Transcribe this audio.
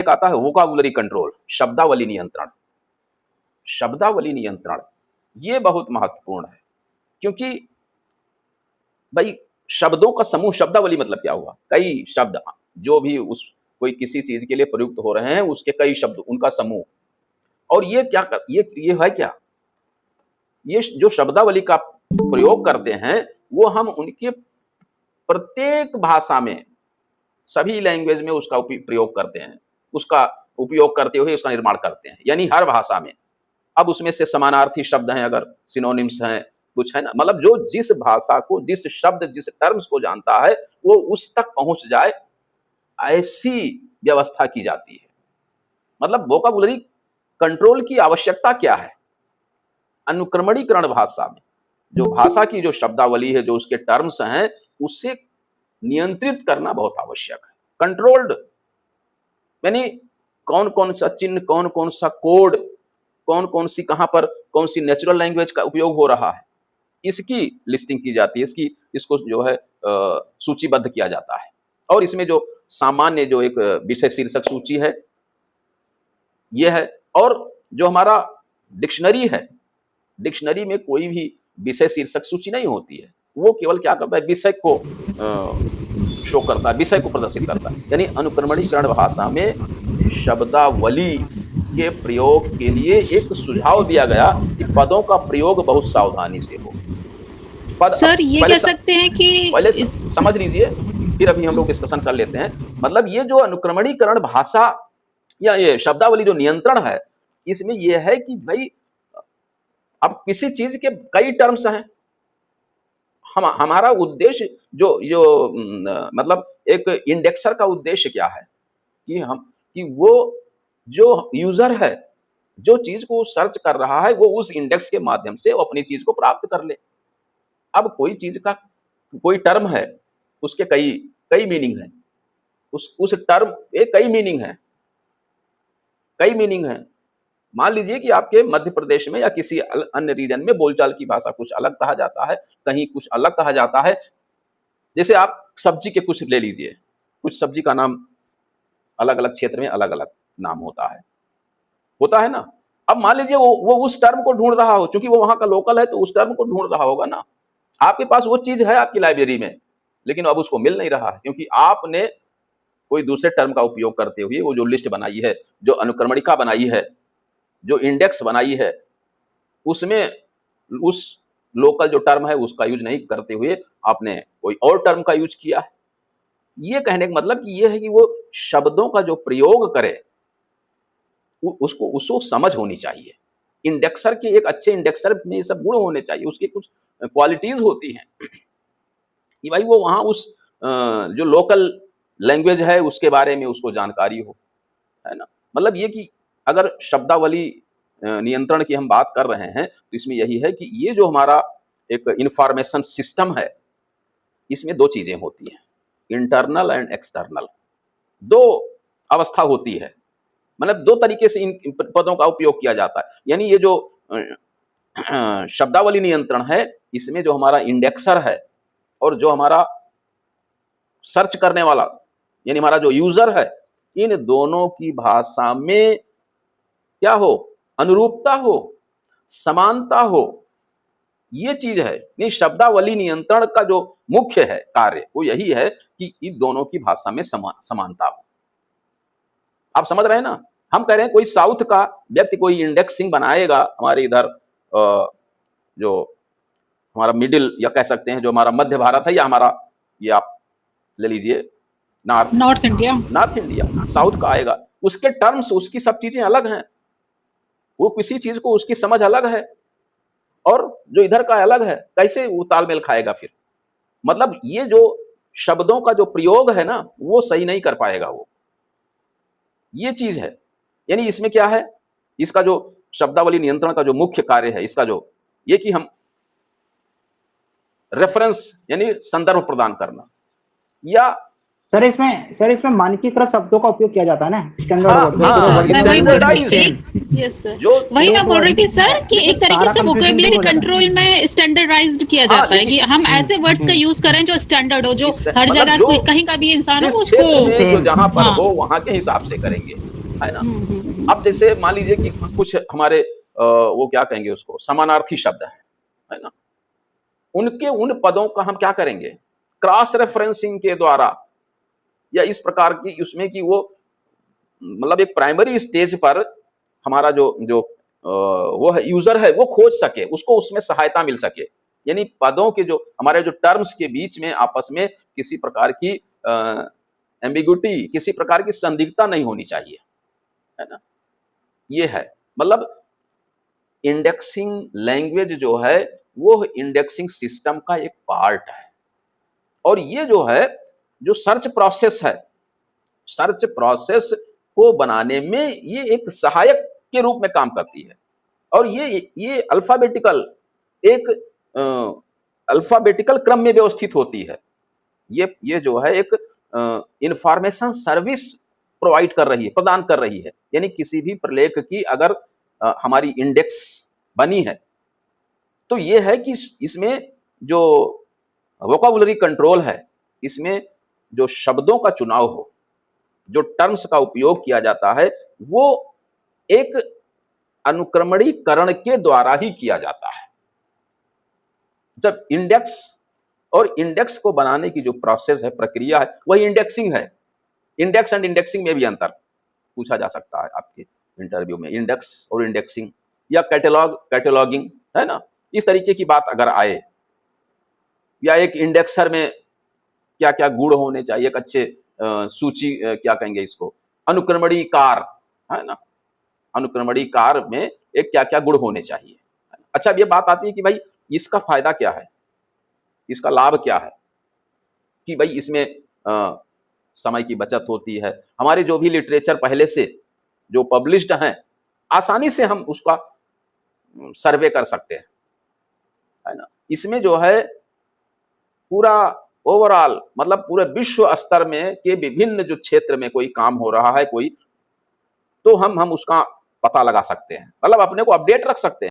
एक आता है वोकाबुलरी कंट्रोल, शब्दावली नियंत्रण। शब्दावली नियंत्रण ये बहुत महत्वपूर्ण है, क्योंकि भाई शब्दों का समूह, शब्दावली मतलब क्या हुआ? कई शब्द जो भी उस कोई किसी चीज के लिए प्रयुक्त हो रहे हैं, उसके कई शब्द, उनका समूह। और ये क्या ये है क्या? ये जो शब्दावली का प्रयोग करते हैं, वो हम उनके प्रत्येक भाषा में, सभी लैंग्वेज में उसका प्रयोग करते हैं, उसका उपयोग करते हुए उसका निर्माण करते हैं, यानी हर भाषा में। अब उसमें से समानार्थी शब्द हैं, अगर सिनोनिम्स हैं, कुछ है ना, मतलब जो जिस भाषा को, जिस शब्द, जिस टर्म्स को जानता है, वो उस तक पहुंच जाए, ऐसी व्यवस्था की जाती है। मतलब वोकैबुलरी कंट्रोल की आवश्यकता क्या है? अनुक्रमणीकरण भाषा में जो भाषा की जो शब्दावली है, जो उसके टर्म्स हैं, उसे नियंत्रित करना बहुत आवश्यक है। कंट्रोल्ड यानी कौन कौन सा चिन्ह, कौन कौन सा कोड, कौन कौन सी, कहां पर कौन सी नेचुरल लैंग्वेज का उपयोग हो रहा है, इसकी लिस्टिंग की जाती है, इसको जो है सूचीबद्ध किया जाता है। और इसमें जो सामान्य जो एक विषय शीर्षक सूची है, यह है। और जो हमारा डिक्शनरी है, डिक्शनरी में कोई भी विषय शीर्षक सूची नहीं होती है, वो केवल क्या करता है, विषय को शो करता है, विषय को प्रदर्शित करता है। यानी अनुक्रमणीकरण भाषा में शब्दावली के प्रयोग के लिए एक सुझाव दिया गया कि पदों का प्रयोग बहुत सावधानी से हो। सर ये कह सकते हैं कि पहले समझ लीजिए, फिर अभी हम लोग डिस्कशन कर लेते हैं। मतलब ये जो अनुक्रमणीकरण भाषा या ये शब्दावली जो नियंत्रण है, इसमें यह है कि भाई अब किसी चीज के कई टर्म्स हैं, हमारा उद्देश्य जो मतलब एक इंडेक्सर का उद्देश्य क्या है कि वो जो यूजर है, जो चीज को सर्च कर रहा है, वो उस इंडेक्स के माध्यम से अपनी चीज को प्राप्त कर ले। अब कोई चीज का कोई टर्म है, उसके कई मीनिंग है, उस टर्म के कई मीनिंग है। मान लीजिए कि आपके मध्य प्रदेश में या किसी अन्य रीजन में बोलचाल की भाषा कुछ अलग कहा जाता है, कहीं कुछ अलग कहा जाता है। जैसे आप सब्जी के कुछ ले लीजिए, कुछ सब्जी का नाम अलग अलग क्षेत्र में अलग अलग नाम होता है ना। अब मान लीजिए वो उस टर्म को ढूंढ रहा हो, क्योंकि वो वहां का लोकल है, तो उस टर्म को ढूंढ रहा होगा ना। आपके पास वो चीज है आपकी लाइब्रेरी में, लेकिन अब उसको मिल नहीं रहा है, क्योंकि आपने कोई दूसरे टर्म का उपयोग करते हुए वो जो लिस्ट बनाई है, जो अनुक्रमणिका बनाई है, जो इंडेक्स बनाई है, उसमें उस लोकल जो टर्म है उसका यूज नहीं करते हुए आपने कोई और टर्म का यूज किया है। ये कहने का मतलब कि ये है कि वो शब्दों का जो प्रयोग करे, उसको समझ होनी चाहिए। इंडेक्सर के, एक अच्छे इंडेक्सर में ये सब गुण होने चाहिए, उसकी कुछ क्वालिटीज होती हैं कि भाई वो वहां उस जो लोकल लैंग्वेज है उसके बारे में उसको जानकारी हो, है ना। मतलब ये कि अगर शब्दावली नियंत्रण की हम बात कर रहे हैं, तो इसमें यही है कि ये जो हमारा एक इंफॉर्मेशन सिस्टम है, इसमें दो चीजें होती हैं, इंटरनल एंड एक्सटर्नल। दो अवस्था होती है, मतलब दो तरीके से इन पदों का उपयोग किया जाता है। यानी ये जो शब्दावली नियंत्रण है, इसमें जो हमारा इंडेक्सर है और जो हमारा सर्च करने वाला यानी हमारा जो यूजर है, इन दोनों की भाषा में क्या हो, अनुरूपता हो, समानता हो, ये चीज है। नहीं, शब्दावली नियंत्रण का जो मुख्य है कार्य, वो यही है कि इन दोनों की भाषा में समानता हो। आप समझ रहे हैं ना। हम कह रहे हैं कोई साउथ का व्यक्ति कोई इंडेक्सिंग बनाएगा हमारे इधर, जो हमारा मिडिल या कह सकते हैं जो हमारा मध्य भारत है, या हमारा ये आप ले लीजिए नॉर्थ इंडिया, साउथ का आएगा, उसके टर्म्स, उसकी सब चीजें अलग हैं, वो किसी चीज को उसकी समझ अलग है, और जो इधर का अलग है, कैसे वो तालमेल खाएगा फिर। मतलब ये जो शब्दों का जो प्रयोग है ना, वो सही नहीं कर पाएगा वो, ये चीज है। यानी इसमें क्या है, इसका जो शब्दावली नियंत्रण का जो मुख्य कार्य है, इसका जो ये कि हम रेफरेंस यानी संदर्भ प्रदान करना, या सर इसमें मानकीकृत शब्दों का उपयोग किया जाता है ना, वही मैं बोल रही थी सर कि एक तरीके से वोकैबुलरी कंट्रोल में स्टैंडर्डाइज्ड किया जाता है कि हम ऐसे वर्ड्स का यूज करें जो स्टैंडर्ड हो, जो हर जगह कहीं का भी इंसान हो उसको जहां पर हो वहां के हिसाब से करेंगे। है ना। अब जैसे मान लीजिए कि कुछ हमारे वो क्या कहेंगे उसको, समानार्थी शब्द है ना, उनके उन पदों का हम क्या करेंगे, क्रॉस रेफरेंसिंग के द्वारा, या इस प्रकार की उसमें कि वो मतलब एक प्राइमरी स्टेज पर हमारा जो जो वो है यूजर है वो खोज सके, उसको उसमें सहायता मिल सके। यानी पदों के जो हमारे जो टर्म्स के बीच में आपस में किसी प्रकार की एम्बिग्युइटी, किसी प्रकार की संदिग्धता नहीं होनी चाहिए, है ना। ये है मतलब इंडेक्सिंग लैंग्वेज जो है वो इंडेक्सिंग सिस्टम का एक पार्ट है। और ये जो है जो सर्च प्रोसेस है, सर्च प्रोसेस को बनाने में ये एक सहायक के रूप में काम करती है। और ये अल्फाबेटिकल एक अल्फाबेटिकल क्रम में व्यवस्थित होती है। ये जो है एक इंफॉर्मेशन सर्विस प्रोवाइड कर रही है, प्रदान कर रही है। यानी किसी भी प्रलेख की अगर हमारी इंडेक्स बनी है तो ये है कि इसमें जो वोकाबुलरी कंट्रोल है, इसमें जो शब्दों का चुनाव हो, जो टर्म्स का उपयोग किया जाता है, वो एक अनुक्रमणीकरण के द्वारा ही किया जाता है। जब इंडेक्स और इंडेक्स को बनाने की जो प्रोसेस है, प्रक्रिया है, वही इंडेक्सिंग है। इंडेक्स एंड इंडेक्सिंग में भी अंतर पूछा जा सकता है आपके इंटरव्यू में, इंडेक्स और इंडेक्सिंग, या कैटलॉगिंग, है ना। इस तरीके की बात अगर आए, या एक इंडेक्सर में क्या क्या गुण होने चाहिए, एक अच्छे सूची क्या कहेंगे इसको, अनुक्रमणीकार, है ना, अनुक्रमणीकार में एक क्या क्या गुण होने चाहिए। अच्छा, अब ये बात आती है कि भाई इसका फायदा क्या है, इसका लाभ क्या है, कि भाई इसमें समय की बचत होती है, हमारे जो भी लिटरेचर पहले से जो पब्लिश्ड हैं आसानी से हम उसका सर्वे कर सकते हैं, है ना। इसमें जो है पूरा ओवरऑल मतलब पूरे विश्व स्तर में के विभिन्न जो क्षेत्र में कोई काम हो रहा है कोई, तो हम उसका पता लगा सकते हैं, मतलब अपने को अपडेट रख सकते हैं।